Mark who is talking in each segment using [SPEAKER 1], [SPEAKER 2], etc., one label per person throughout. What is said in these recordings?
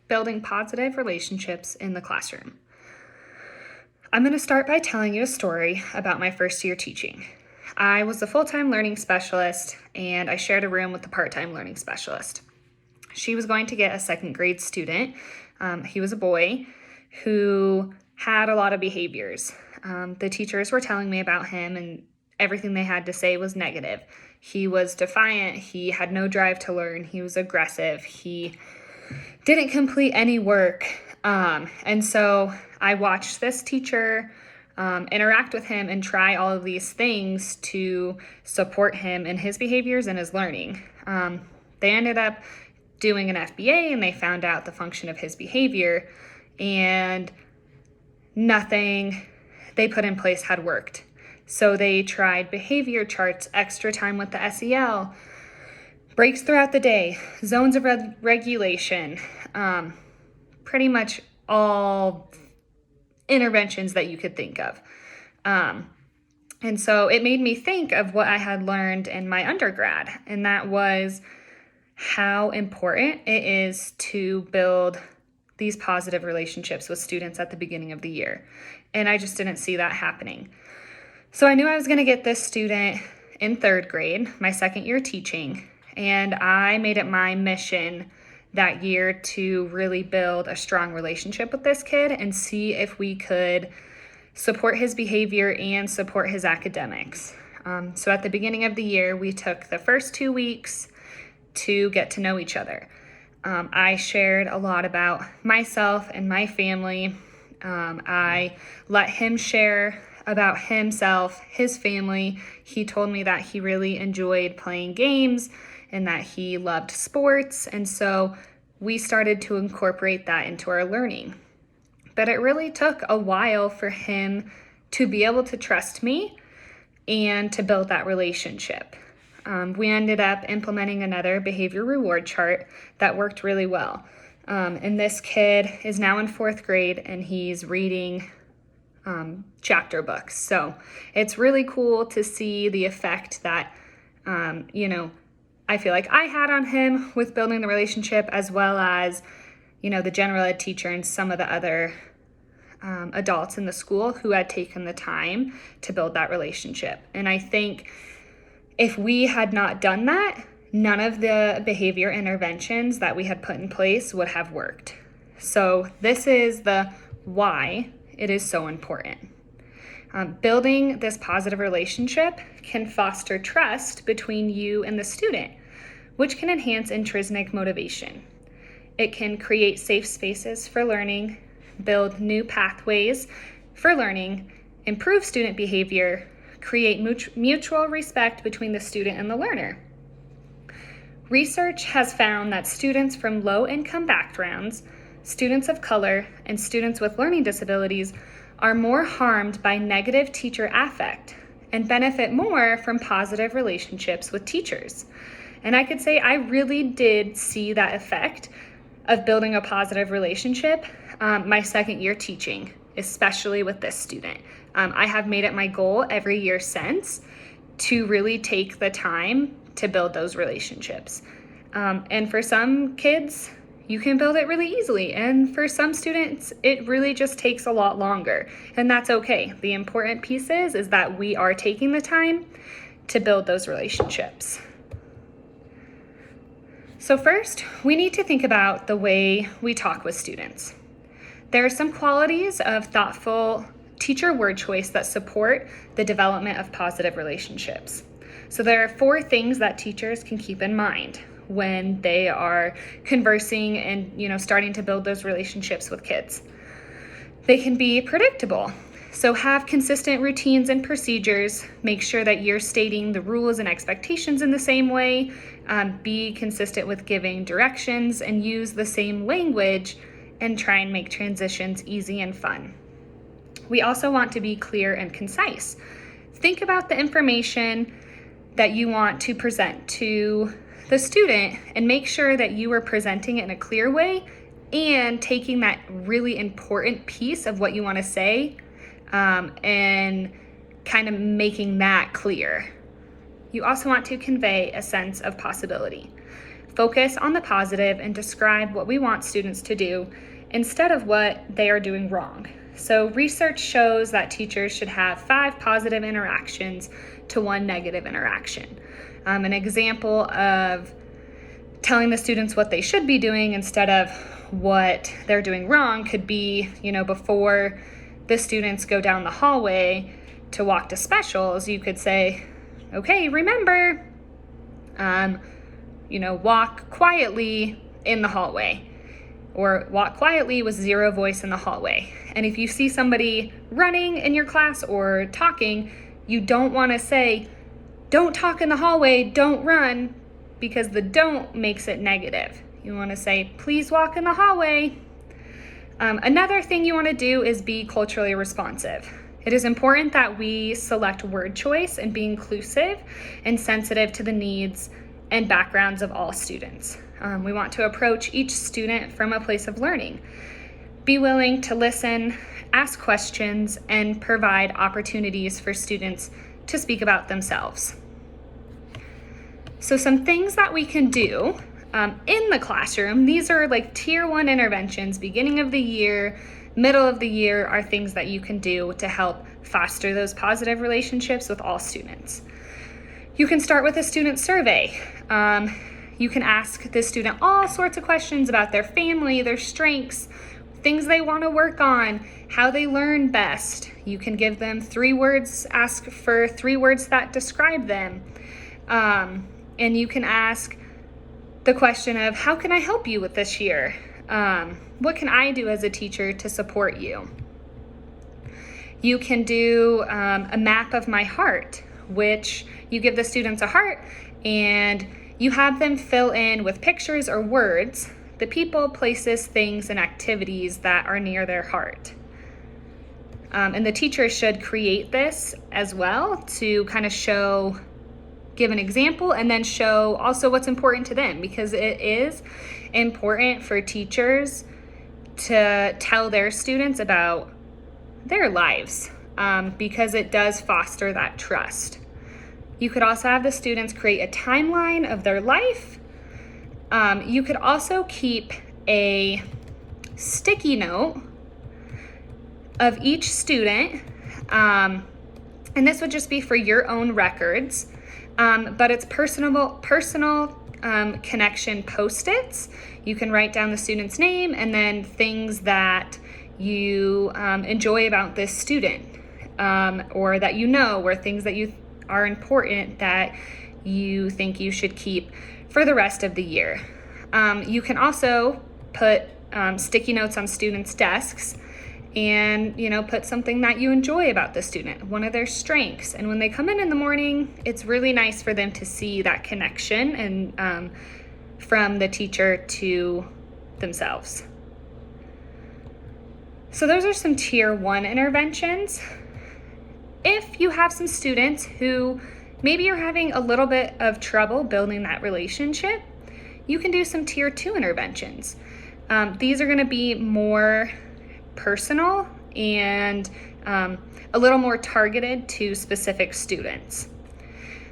[SPEAKER 1] building positive relationships in the classroom. I'm going to start by telling you a story about my first year teaching. I was a full-time learning specialist, and I shared a room with the part-time learning specialist. She was going to get a second grade student. He was a boy who had a lot of behaviors. The teachers were telling me about him, and everything they had to say was negative. He was defiant. He had no drive to learn. He was aggressive. He didn't complete any work. And so I watched this teacher interact with him and try all of these things to support him in his behaviors and his learning. They ended up doing an FBA, and they found out the function of his behavior, and nothing they put in place had worked. So they tried behavior charts, extra time with the SEL, breaks throughout the day, zones of regulation, pretty much all interventions that you could think of. And so it made me think of what I had learned in my undergrad, and that was how important it is to build these positive relationships with students at the beginning of the year. And I just didn't see that happening. So I knew I was going to get this student in third grade, my second year teaching, and I made it my mission that year to really build a strong relationship with this kid and see if we could support his behavior and support his academics. So at the beginning of the year, we took the first 2 weeks to get to know each other. I shared a lot about myself and my family. I let him share about himself, his family. He told me that he really enjoyed playing games and that he loved sports. And so we started to incorporate that into our learning. But it really took a while for him to be able to trust me and to build that relationship. We ended up implementing another behavior reward chart that worked really well. And this kid is now in fourth grade, and he's reading chapter books. So it's really cool to see the effect that, I feel like I had on him with building the relationship, as well as, the general ed teacher and some of the other adults in the school who had taken the time to build that relationship. And I think if we had not done that, none of the behavior interventions that we had put in place would have worked. So this is the why it is so important. Building this positive relationship can foster trust between you and the student, which can enhance intrinsic motivation. It can create safe spaces for learning, build new pathways for learning, improve student behavior, create mutual respect between the student and the learner. Research has found that students from low-income backgrounds, students of color, and students with learning disabilities are more harmed by negative teacher affect and benefit more from positive relationships with teachers. And I could say I really did see that effect of building a positive relationship my second year teaching, especially with this student. I have made it my goal every year since to really take the time to build those relationships. And for some kids, you can build it really easily. And for some students, it really just takes a lot longer. And that's okay. The important piece is that we are taking the time to build those relationships. So first, we need to think about the way we talk with students. There are some qualities of thoughtful teacher word choice that support the development of positive relationships. So there are 4 things that teachers can keep in mind when they are conversing and, starting to build those relationships with kids. They can be predictable. So have consistent routines and procedures. Make sure that you're stating the rules and expectations in the same way. Be consistent with giving directions and use the same language, and try and make transitions easy and fun. We also want to be clear and concise. Think about the information that you want to present to the student and make sure that you are presenting it in a clear way and taking that really important piece of what you want to say and kind of making that clear. You also want to convey a sense of possibility. focus on the positive and describe what we want students to do instead of what they are doing wrong. So research shows that teachers should have 5 positive interactions to 1 negative interaction. An example of telling the students what they should be doing instead of what they're doing wrong could be, before the students go down the hallway to walk to specials, you could say, okay, remember, walk quietly in the hallway, or walk quietly with 0 voice in the hallway. And if you see somebody running in your class or talking, you don't want to say, don't talk in the hallway, don't run, because the don't makes it negative. You want to say, please walk in the hallway. Another thing you want to do is be culturally responsive. It is important that we select word choice and be inclusive and sensitive to the needs and backgrounds of all students. We want to approach each student from a place of learning. Be willing to listen, ask questions, and provide opportunities for students to speak about themselves. So some things that we can do in the classroom, these are like tier 1 interventions, beginning of the year, middle of the year, are things that you can do to help foster those positive relationships with all students. You can start with a student survey. You can ask the student all sorts of questions about their family, their strengths, things they want to work on, how they learn best. You can give them 3 words, ask for 3 words that describe them. And you can ask the question of, how can I help you with this year? What can I do as a teacher to support you? You can do a map of my heart, which you give the students a heart and you have them fill in with pictures or words the people, places, things, and activities that are near their heart. And the teacher should create this as well to kind of give an example and then show also what's important to them, because it is important for teachers to tell their students about their lives, because it does foster that trust. You could also have the students create a timeline of their life. You could also keep a sticky note of each student, and this would just be for your own records, but it's personal connection Post-its. You can write down the student's name and then things that you enjoy about this student, or that or things that you are important that you think you should keep for the rest of the year. You can also put sticky notes on students' desks and put something that you enjoy about the student, one of their strengths. And when they come in the morning, it's really nice for them to see that connection and from the teacher to themselves. So those are some tier 1 interventions. If you have some students who maybe you're having a little bit of trouble building that relationship, you can do some tier 2 interventions. These are going to be more personal and a little more targeted to specific students.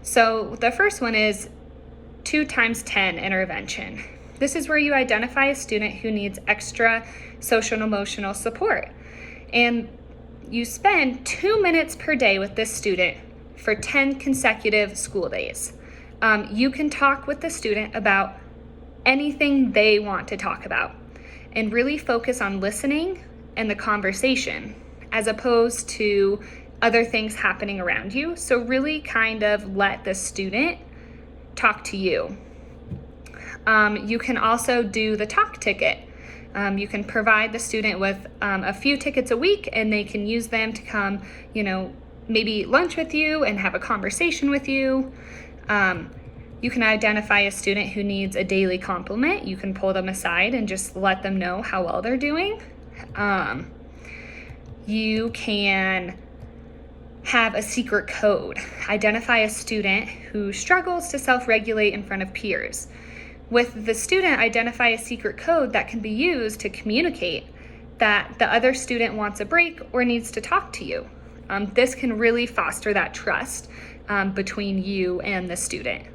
[SPEAKER 1] So the first one is 2 times 10 intervention. This is where you identify a student who needs extra social and emotional support, and you spend 2 minutes per day with this student for 10 consecutive school days. You can talk with the student about anything they want to talk about and really focus on listening and the conversation as opposed to other things happening around you. So really kind of let the student talk to you. You can also do the talk ticket. You can provide the student with a few tickets a week, and they can use them to come, maybe lunch with you and have a conversation with you. You can identify a student who needs a daily compliment. You can pull them aside and just let them know how well they're doing. You can have a secret code. Identify a student who struggles to self-regulate in front of peers. With the student, identify a secret code that can be used to communicate that the other student wants a break or needs to talk to you. This can really foster that trust between you and the student.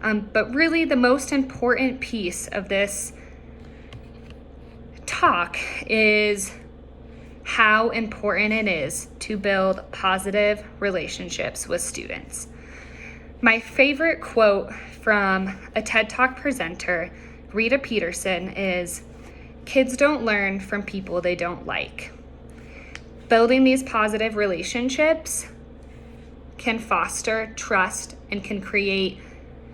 [SPEAKER 1] But really the most important piece of this talk is how important it is to build positive relationships with students. My favorite quote from a TED Talk presenter, Rita Peterson, is, "Kids don't learn from people they don't like." Building these positive relationships can foster trust and can create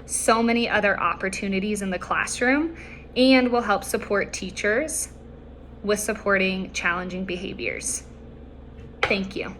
[SPEAKER 1] so many other opportunities in the classroom and will help support teachers with supporting challenging behaviors. Thank you.